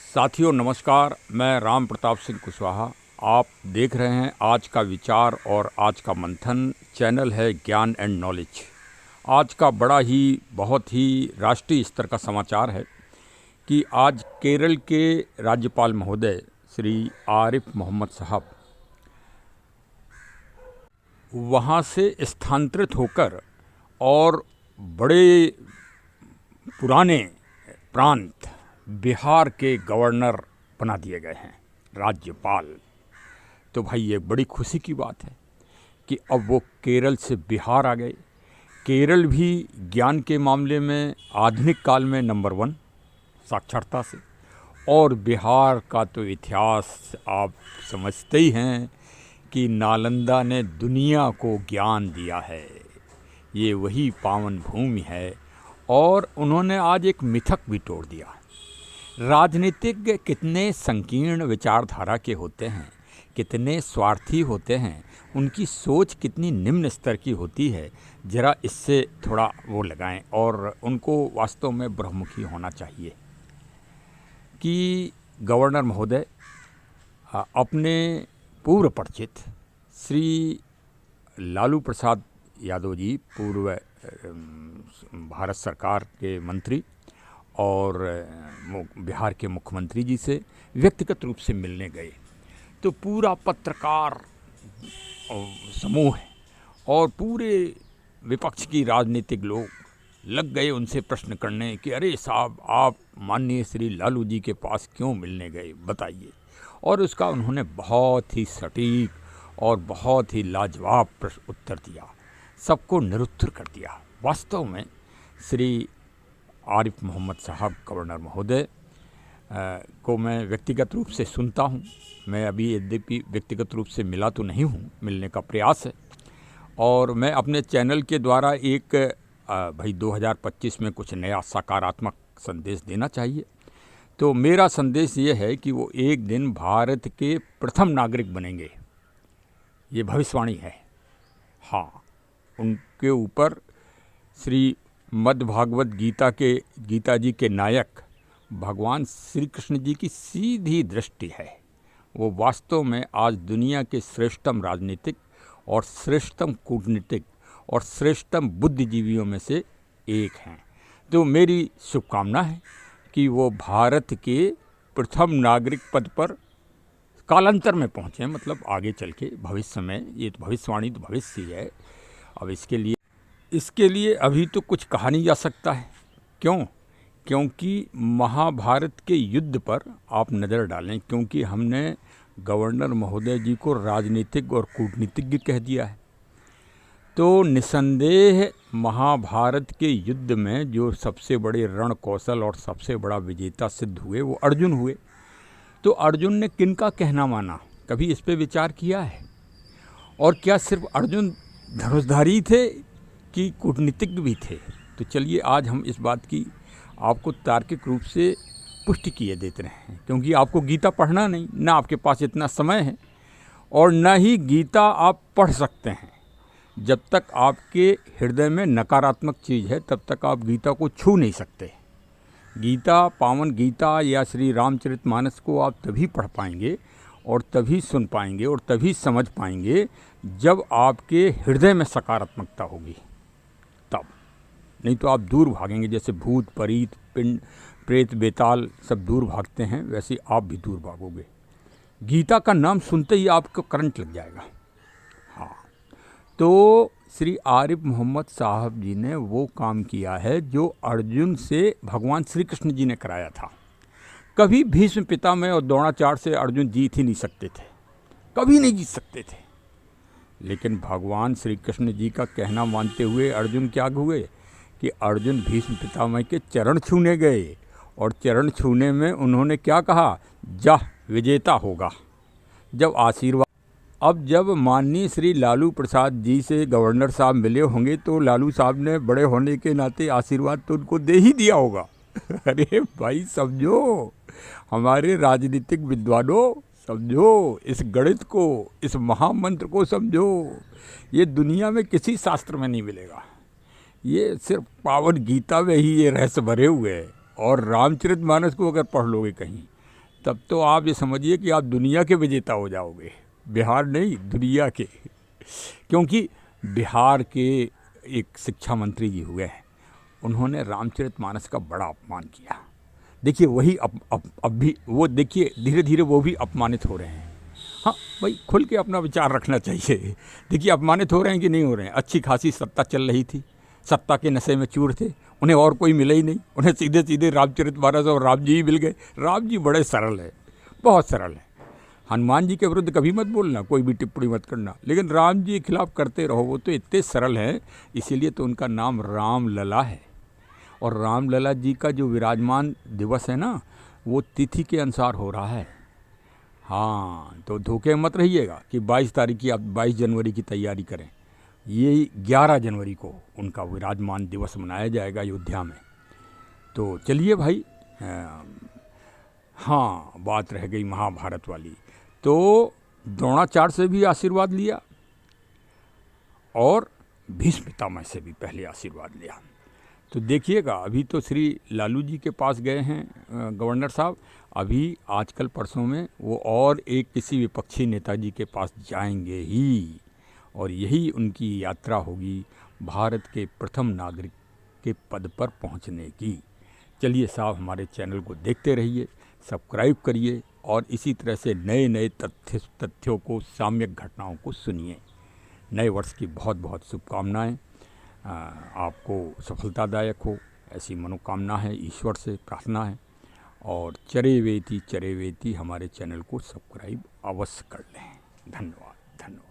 साथियों नमस्कार, मैं राम प्रताप सिंह कुशवाहा। आप देख रहे हैं आज का विचार और आज का मंथन। चैनल है ज्ञान एंड नॉलेज। आज का बड़ा ही बहुत ही राष्ट्रीय स्तर का समाचार है कि आज केरल के राज्यपाल महोदय श्री आरिफ मोहम्मद साहब वहाँ से स्थानांतरित होकर और बड़े पुराने प्रांत बिहार के गवर्नर बना दिए गए हैं, राज्यपाल। तो भाई ये बड़ी खुशी की बात है कि अब वो केरल से बिहार आ गए। केरल भी ज्ञान के मामले में आधुनिक काल में नंबर 1 साक्षरता से, और बिहार का तो इतिहास आप समझते ही हैं कि नालंदा ने दुनिया को ज्ञान दिया है। ये वही पावन भूमि है। और उन्होंने आज एक मिथक भी तोड़ दिया। राजनीतिज्ञ कितने संकीर्ण विचारधारा के होते हैं, कितने स्वार्थी होते हैं, उनकी सोच कितनी निम्न स्तर की होती है, ज़रा इससे थोड़ा वो लगाएं। और उनको वास्तव में ब्रह्ममुखी होना चाहिए कि गवर्नर महोदय अपने पूर्व परिचित श्री लालू प्रसाद यादव जी, पूर्व भारत सरकार के मंत्री और बिहार के मुख्यमंत्री जी से व्यक्तिगत रूप से मिलने गए। तो पूरा पत्रकार समूह और पूरे विपक्ष की राजनीतिक लोग लग गए उनसे प्रश्न करने कि अरे साहब, आप माननीय श्री लालू जी के पास क्यों मिलने गए, बताइए। और उसका उन्होंने बहुत ही सटीक और बहुत ही लाजवाब उत्तर दिया, सबको निरुत्तर कर दिया। वास्तव में श्री आरिफ मोहम्मद साहब गवर्नर महोदय को मैं व्यक्तिगत रूप से सुनता हूँ। मैं अभी यद्यपि व्यक्तिगत रूप से मिला तो नहीं हूँ, मिलने का प्रयास है। और मैं अपने चैनल के द्वारा एक भाई 2025 में कुछ नया सकारात्मक संदेश देना चाहिए। तो मेरा संदेश ये है कि वो एक दिन भारत के प्रथम नागरिक बनेंगे, ये भविष्यवाणी है। हाँ, उनके ऊपर श्री मद्भागवत गीता जी के नायक भगवान श्री कृष्ण जी की सीधी दृष्टि है। वो वास्तव में आज दुनिया के श्रेष्ठतम राजनीतिक और श्रेष्ठतम कूटनीतिक और श्रेष्ठतम बुद्धिजीवियों में से एक हैं। तो मेरी शुभकामना है कि वो भारत के प्रथम नागरिक पद पर कालांतर में पहुँचें, मतलब आगे चल के भविष्य में। ये तो भविष्यवाणी तो भविष्य ही है। अब इसके लिए अभी तो कुछ कहा नहीं जा सकता है। क्यों? क्योंकि महाभारत के युद्ध पर आप नज़र डालें, क्योंकि हमने गवर्नर महोदय जी को राजनीतिक और कूटनीतिज्ञ कह दिया है। तो निसंदेह महाभारत के युद्ध में जो सबसे बड़े रण कौशल और सबसे बड़ा विजेता सिद्ध हुए वो अर्जुन हुए। तो अर्जुन ने किनका कहना माना, कभी इस पे विचार किया है? और क्या सिर्फ अर्जुन धनुषधारी थे कि कूटनीतिज्ञ भी थे? तो चलिए आज हम इस बात की आपको तार्किक रूप से पुष्टि किए देते हैं, क्योंकि आपको गीता पढ़ना नहीं, ना आपके पास इतना समय है और ना ही गीता आप पढ़ सकते हैं। जब तक आपके हृदय में नकारात्मक चीज़ है तब तक आप गीता को छू नहीं सकते। गीता, पावन गीता या श्री रामचरितमानस को आप तभी पढ़ पाएंगे और तभी सुन पाएंगे और तभी समझ पाएंगे जब आपके हृदय में सकारात्मकता होगी, तब। नहीं तो आप दूर भागेंगे, जैसे भूत परीत पिंड प्रेत बेताल सब दूर भागते हैं, वैसे आप भी दूर भागोगे। गीता का नाम सुनते ही आपको करंट लग जाएगा। हाँ, तो श्री आरिफ मोहम्मद साहब जी ने वो काम किया है जो अर्जुन से भगवान श्री कृष्ण जी ने कराया था। कभी भीष्म पितामह और द्रोणाचार्य से अर्जुन जीत ही नहीं सकते थे, कभी नहीं जीत सकते थे। लेकिन भगवान श्री कृष्ण जी का कहना मानते हुए अर्जुन क्या हुए कि अर्जुन भीष्म पितामह के चरण छूने गए, और चरण छूने में उन्होंने क्या कहा, जा विजेता होगा। जब आशीर्वाद, अब जब माननीय श्री लालू प्रसाद जी से गवर्नर साहब मिले होंगे तो लालू साहब ने बड़े होने के नाते आशीर्वाद तो उनको दे ही दिया होगा। अरे भाई समझो, हमारे राजनीतिक विद्वानों समझो इस गणित को, इस महामंत्र को समझो। ये दुनिया में किसी शास्त्र में नहीं मिलेगा, ये सिर्फ पावन गीता में ही ये रहस्य भरे हुए हैं। और रामचरितमानस को अगर पढ़ लोगे कहीं तब तो आप ये समझिए कि आप दुनिया के विजेता हो जाओगे, बिहार नहीं दुनिया के। क्योंकि बिहार के एक शिक्षा मंत्री जी हुए हैं, उन्होंने रामचरितमानस का बड़ा अपमान किया। देखिए वही अब भी वो देखिए धीरे धीरे वो भी अपमानित हो रहे हैं। हाँ भाई, खुल के अपना विचार रखना चाहिए। देखिए अपमानित हो रहे हैं कि नहीं हो रहे हैं। अच्छी खासी सत्ता चल रही थी, सत्ता के नशे में चूर थे, उन्हें और कोई मिला ही नहीं, उन्हें सीधे सीधे रामचरितमानस और राम जी ही मिल गए। राम जी बड़े सरल है, बहुत सरल है। हनुमान जी के विरुद्ध कभी मत बोलना, कोई भी टिप्पणी मत करना, लेकिन राम जी के खिलाफ करते रहो। वो तो इतने सरल हैं, इसीलिए तो उनका नाम रामलला है। और रामलला जी का जो विराजमान दिवस है ना, वो तिथि के अनुसार हो रहा है। हाँ, तो धोखे मत रहिएगा कि 22 तारीख की आप 22 जनवरी की तैयारी करें। ये 11 जनवरी को उनका विराजमान दिवस मनाया जाएगा अयोध्या में। तो चलिए भाई, हाँ बात रह गई महाभारत वाली। तो द्रोणाचार्य से भी आशीर्वाद लिया और भीष्म पितामह से भी पहले आशीर्वाद लिया। तो देखिएगा, अभी तो श्री लालू जी के पास गए हैं गवर्नर साहब, अभी आजकल परसों में वो और एक किसी विपक्षी नेताजी के पास जाएंगे ही, और यही उनकी यात्रा होगी भारत के प्रथम नागरिक के पद पर पहुंचने की। चलिए साहब, हमारे चैनल को देखते रहिए, सब्सक्राइब करिए और इसी तरह से नए नए तथ्यों को, साम्यक घटनाओं को सुनिए। नए वर्ष की बहुत बहुत शुभकामनाएं। आपको सफलतादायक हो, ऐसी मनोकामना है, ईश्वर से प्रार्थना है। और चरेवेति हमारे चैनल को सब्सक्राइब अवश्य कर लें। धन्यवाद, धन्यवाद।